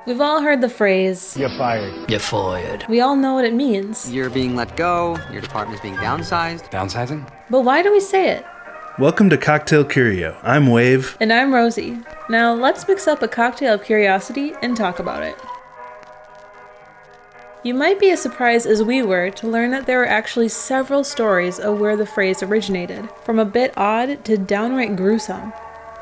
We've all heard the phrase, "You're fired." You're fired. We all know what it means. You're being let go, your department's being downsized. Downsizing? But why do we say it? Welcome to Cocktail Curio. I'm Wave. And I'm Rosie. Now let's mix up a cocktail of curiosity and talk about it. You might be as surprised as we were to learn that there are actually several stories of where the phrase originated, from a bit odd to downright gruesome.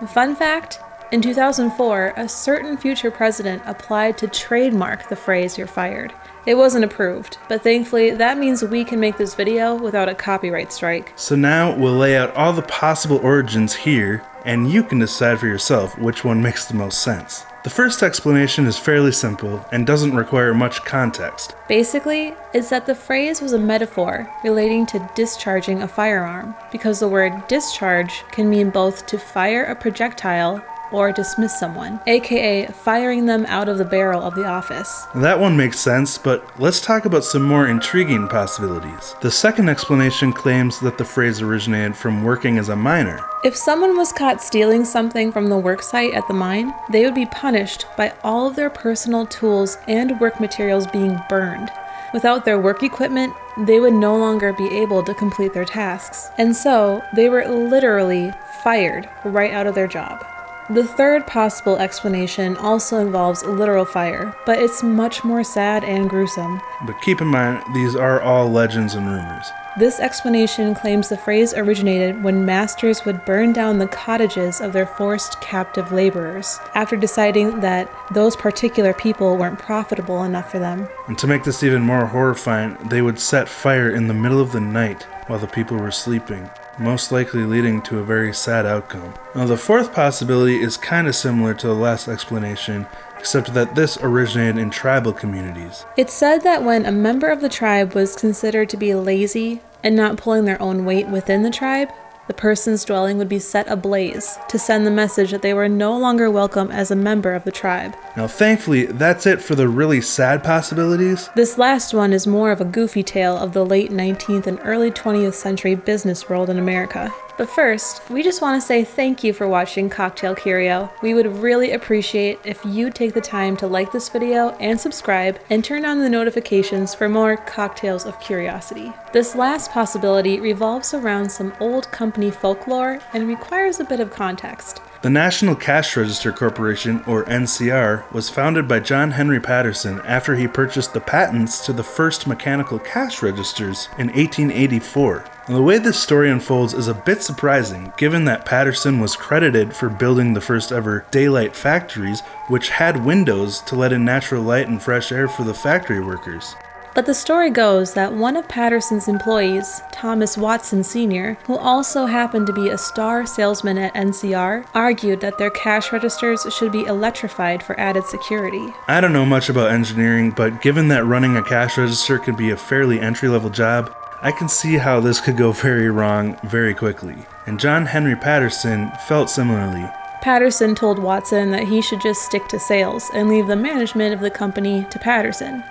Fun fact, in 2004, a certain future president applied to trademark the phrase "you're fired." It wasn't approved, but thankfully that means we can make this video without a copyright strike. So now we'll lay out all the possible origins here, and you can decide for yourself which one makes the most sense. The first explanation is fairly simple and doesn't require much context. Basically, it's that the phrase was a metaphor relating to discharging a firearm, because the word discharge can mean both to fire a projectile or dismiss someone, aka firing them out of the barrel of the office. That one makes sense, but let's talk about some more intriguing possibilities. The second explanation claims that the phrase originated from working as a miner. If someone was caught stealing something from the worksite at the mine, they would be punished by all of their personal tools and work materials being burned. Without their work equipment, they would no longer be able to complete their tasks. And so, they were literally fired right out of their job. The third possible explanation also involves literal fire, but it's much more sad and gruesome. But keep in mind, these are all legends and rumors. This explanation claims the phrase originated when masters would burn down the cottages of their forced captive laborers, after deciding that those particular people weren't profitable enough for them. And to make this even more horrifying, they would set fire in the middle of the night while the people were sleeping, most likely leading to a very sad outcome. Now, the fourth possibility is kind of similar to the last explanation, except that this originated in tribal communities. It's said that when a member of the tribe was considered to be lazy and not pulling their own weight within the tribe, the person's dwelling would be set ablaze to send the message that they were no longer welcome as a member of the tribe. Now, thankfully, that's it for the really sad possibilities. This last one is more of a goofy tale of the late 19th and early 20th century business world in America. But first, we just want to say thank you for watching Cocktail Curio. We would really appreciate if you take the time to like this video and subscribe and turn on the notifications for more cocktails of curiosity. This last possibility revolves around some old company folklore and requires a bit of context. The National Cash Register Corporation, or NCR, was founded by John Henry Patterson after he purchased the patents to the first mechanical cash registers in 1884. Now, the way this story unfolds is a bit surprising, given that Patterson was credited for building the first ever daylight factories, which had windows to let in natural light and fresh air for the factory workers. But the story goes that one of Patterson's employees, Thomas Watson Sr., who also happened to be a star salesman at NCR, argued that their cash registers should be electrified for added security. I don't know much about engineering, but given that running a cash register could be a fairly entry-level job, I can see how this could go very wrong very quickly. And John Henry Patterson felt similarly. Patterson told Watson that he should just stick to sales and leave the management of the company to Patterson.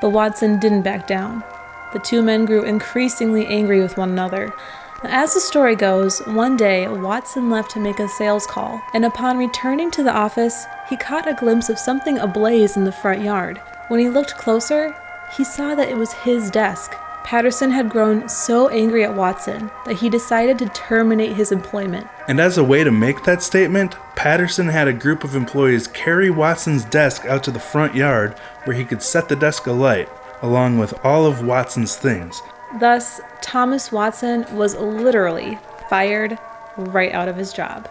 But Watson didn't back down. The two men grew increasingly angry with one another. As the story goes, one day Watson left to make a sales call, and upon returning to the office, he caught a glimpse of something ablaze in the front yard. When he looked closer, he saw that it was his desk. Patterson had grown so angry at Watson that he decided to terminate his employment. And as a way to make that statement, Patterson had a group of employees carry Watson's desk out to the front yard where he could set the desk alight, along with all of Watson's things. Thus, Thomas Watson was literally fired right out of his job.